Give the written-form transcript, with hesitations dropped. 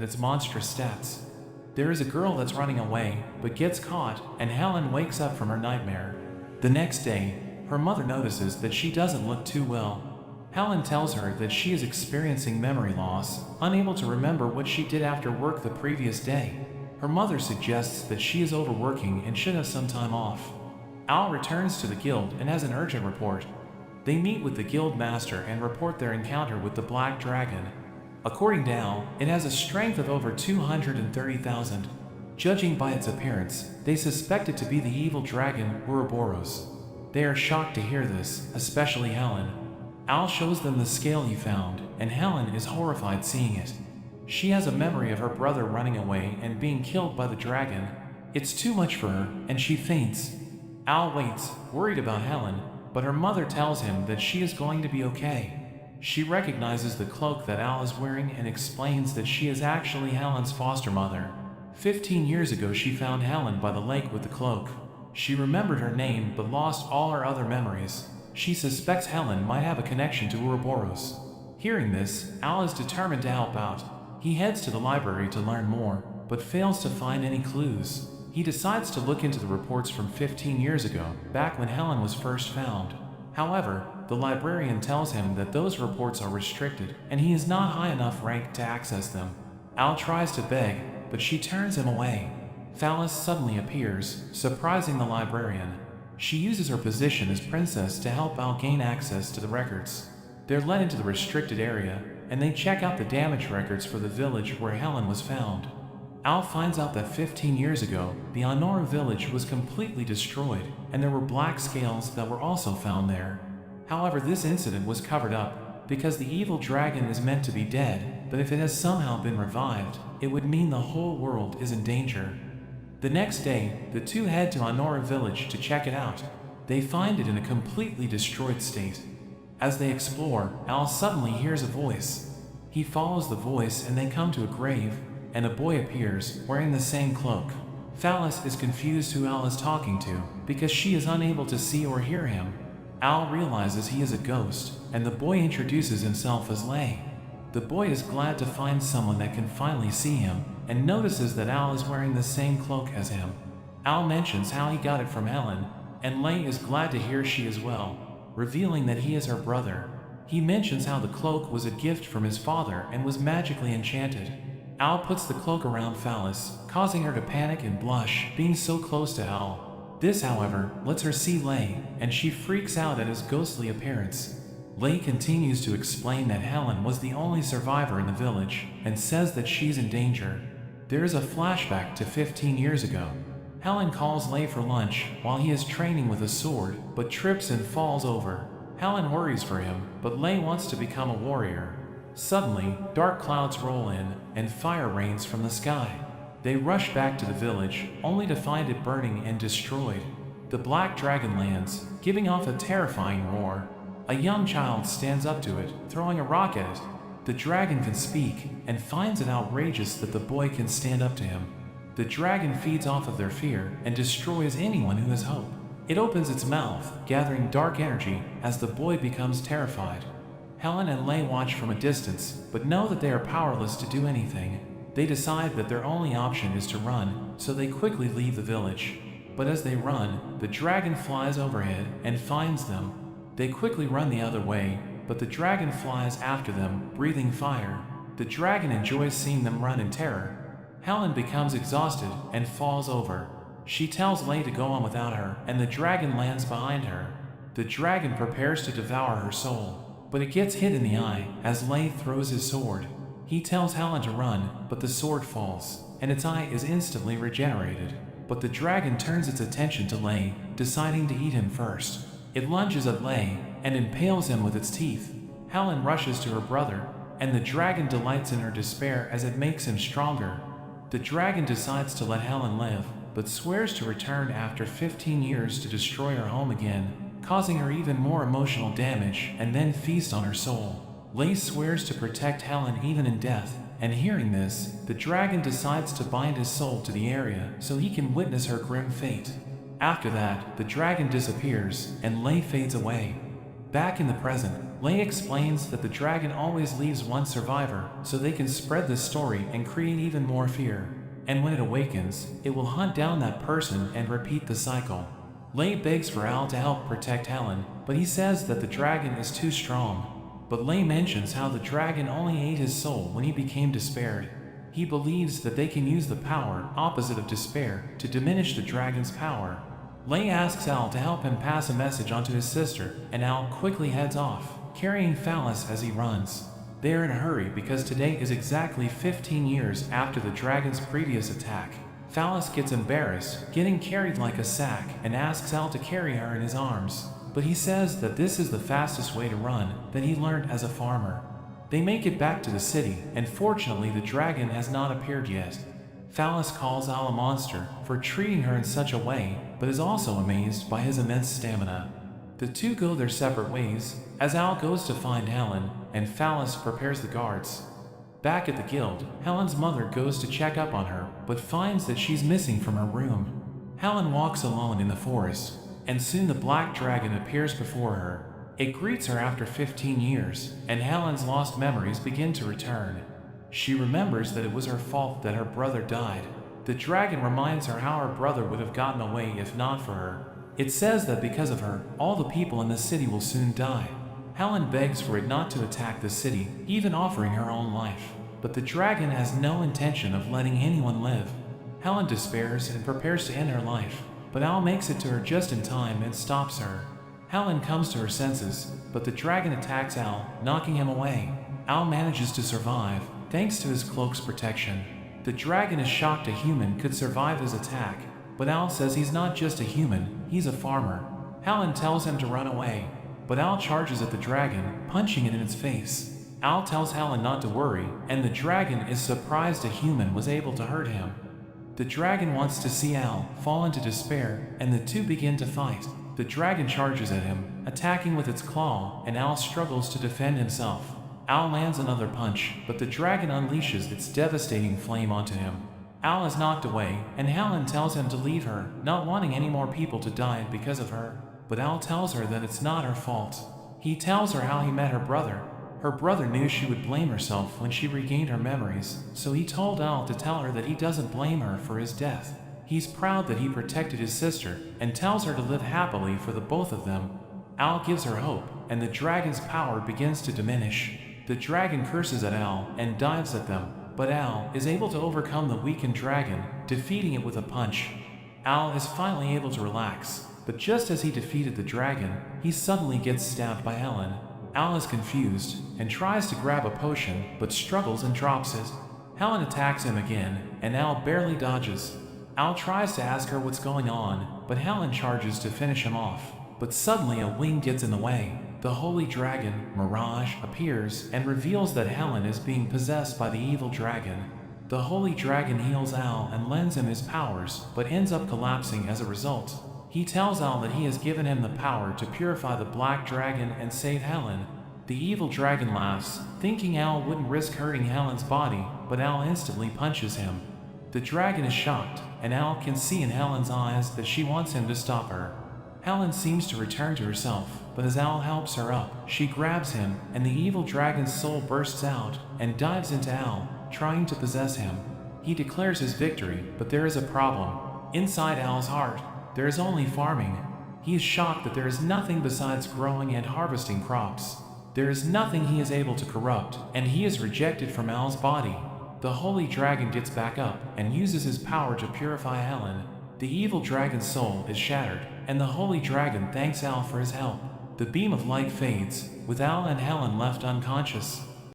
its monstrous stats. There is a girl that's running away, but gets caught, and Helen wakes up from her nightmare. The next day, her mother notices that she doesn't look too well. Helen tells her that she is experiencing memory loss, unable to remember what she did after work the previous day. Her mother suggests that she is overworking and should have some time off. Al returns to the guild and has an urgent report. They meet with the guild master and report their encounter with the black dragon. According to Al, it has a strength of over 230,000. Judging by its appearance, they suspect it to be the evil dragon Ouroboros. They are shocked to hear this, especially Helen. Al shows them the scale he found, and Helen is horrified seeing it. She has a memory of her brother running away and being killed by the dragon. It's too much for her, and she faints. Al waits, worried about Helen, but her mother tells him that she is going to be okay. She recognizes the cloak that Al is wearing and explains that she is actually Helen's foster mother. 15 years ago she found Helen by the lake with the cloak. She remembered her name but lost all her other memories. She suspects Helen might have a connection to Ouroboros. Hearing this, Al is determined to help out. He heads to the library to learn more, but fails to find any clues. He decides to look into the reports from 15 years ago, back when Helen was first found. However, the librarian tells him that those reports are restricted, and he is not high enough ranked to access them. Al tries to beg, but she turns him away. Phallus suddenly appears, surprising the librarian. She uses her position as princess to help Al gain access to the records. They're led into the restricted area, and they check out the damage records for the village where Helen was found. Al finds out that 15 years ago, the Honora village was completely destroyed, and there were black scales that were also found there. However, this incident was covered up, because the evil dragon is meant to be dead, but if it has somehow been revived, it would mean the whole world is in danger. The next day, the two head to Honora village to check it out. They find it in a completely destroyed state. As they explore, Al suddenly hears a voice. He follows the voice and they come to a grave, and a boy appears, wearing the same cloak. Phallus is confused who Al is talking to, because she is unable to see or hear him. Al realizes he is a ghost, and the boy introduces himself as Lay. The boy is glad to find someone that can finally see him, and notices that Al is wearing the same cloak as him. Al mentions how he got it from Helen, and Lay is glad to hear she is well, revealing that he is her brother. He mentions how the cloak was a gift from his father and was magically enchanted. Al puts the cloak around Phallus, causing her to panic and blush, being so close to Al. This, however, lets her see Lay, and she freaks out at his ghostly appearance. Lay continues to explain that Helen was the only survivor in the village, and says that she's in danger. There is a flashback to 15 years ago. Helen calls Lay for lunch while he is training with a sword, but trips and falls over. Helen worries for him, but Lay wants to become a warrior. Suddenly, dark clouds roll in, and fire rains from the sky. They rush back to the village, only to find it burning and destroyed. The black dragon lands, giving off a terrifying roar. A young child stands up to it, throwing a rock at it. The dragon can speak, and finds it outrageous that the boy can stand up to him. The dragon feeds off of their fear, and destroys anyone who has hope. It opens its mouth, gathering dark energy as the boy becomes terrified. Helen and Lay watch from a distance, but know that they are powerless to do anything. They decide that their only option is to run, so they quickly leave the village. But as they run, the dragon flies overhead and finds them. They quickly run the other way, but the dragon flies after them, breathing fire. The dragon enjoys seeing them run in terror. Helen becomes exhausted and falls over. She tells Lay to go on without her, and the dragon lands behind her. The dragon prepares to devour her soul, but it gets hit in the eye as Lay throws his sword. He tells Helen to run, but the sword falls, and its eye is instantly regenerated. But the dragon turns its attention to Lay, deciding to eat him first. It lunges at Lay and impales him with its teeth. Helen rushes to her brother, and the dragon delights in her despair as it makes him stronger. The dragon decides to let Helen live, but swears to return after 15 years to destroy her home again, causing her even more emotional damage and then feast on her soul. Lay swears to protect Helen even in death, and hearing this, the dragon decides to bind his soul to the area so he can witness her grim fate. After that, the dragon disappears, and Lay fades away. Back in the present, Lei explains that the dragon always leaves one survivor so they can spread this story and create even more fear. And when it awakens, it will hunt down that person and repeat the cycle. Lei begs for Al to help protect Helen, but he says that the dragon is too strong. But Lei mentions how the dragon only ate his soul when he became despaired. He believes that they can use the power opposite of despair to diminish the dragon's power. Lei asks Al to help him pass a message onto his sister, and Al quickly heads off, carrying Phallus as he runs. They are in a hurry because today is exactly 15 years after the dragon's previous attack. Phallus gets embarrassed, getting carried like a sack, and asks Al to carry her in his arms. But he says that this is the fastest way to run that he learned as a farmer. They make it back to the city, and fortunately the dragon has not appeared yet. Phallus calls Al a monster for treating her in such a way, but is also amazed by his immense stamina. The two go their separate ways, as Al goes to find Helen, and Phallus prepares the guards. Back at the guild, Helen's mother goes to check up on her, but finds that she's missing from her room. Helen walks alone in the forest, and soon the black dragon appears before her. It greets her after 15 years, and Helen's lost memories begin to return. She remembers that it was her fault that her brother died. The dragon reminds her how her brother would have gotten away if not for her. It says that because of her, all the people in the city will soon die. Helen begs for it not to attack the city, even offering her own life. But the dragon has no intention of letting anyone live. Helen despairs and prepares to end her life, but Al makes it to her just in time and stops her. Helen comes to her senses, but the dragon attacks Al, knocking him away. Al manages to survive, thanks to his cloak's protection. The dragon is shocked a human could survive his attack, but Al says he's not just a human, he's a farmer. Helen tells him to run away, but Al charges at the dragon, punching it in its face. Al tells Helen not to worry, and the dragon is surprised a human was able to hurt him. The dragon wants to see Al fall into despair, and the two begin to fight. The dragon charges at him, attacking with its claw, and Al struggles to defend himself. Al lands another punch, but the dragon unleashes its devastating flame onto him. Al is knocked away, and Helen tells him to leave her, not wanting any more people to die because of her. But Al tells her that it's not her fault. He tells her how he met her brother. Her brother knew she would blame herself when she regained her memories, so he told Al to tell her that he doesn't blame her for his death. He's proud that he protected his sister, and tells her to live happily for the both of them. Al gives her hope, and the dragon's power begins to diminish. The dragon curses at Al and dives at them, but Al is able to overcome the weakened dragon, defeating it with a punch. Al is finally able to relax, but just as he defeated the dragon, he suddenly gets stabbed by Helen. Al is confused and tries to grab a potion, but struggles and drops it. Helen attacks him again, and Al barely dodges. Al tries to ask her what's going on, but Helen charges to finish him off. But suddenly a wing gets in the way. The holy dragon, Mirage, appears and reveals that Helen is being possessed by the evil dragon. The holy dragon heals Al and lends him his powers, but ends up collapsing as a result. He tells Al that he has given him the power to purify the black dragon and save Helen. The evil dragon laughs, thinking Al wouldn't risk hurting Helen's body, but Al instantly punches him. The dragon is shocked, and Al can see in Helen's eyes that she wants him to stop her. Helen seems to return to herself, but as Al helps her up, she grabs him, and the evil dragon's soul bursts out and dives into Al, trying to possess him. He declares his victory, but there is a problem. Inside Al's heart, there is only farming. He is shocked that there is nothing besides growing and harvesting crops. There is nothing he is able to corrupt, and he is rejected from Al's body. The holy dragon gets back up and uses his power to purify Helen. The evil dragon's soul is shattered, and the holy dragon thanks Al for his help. The beam of light fades, with Al and Helen left unconscious.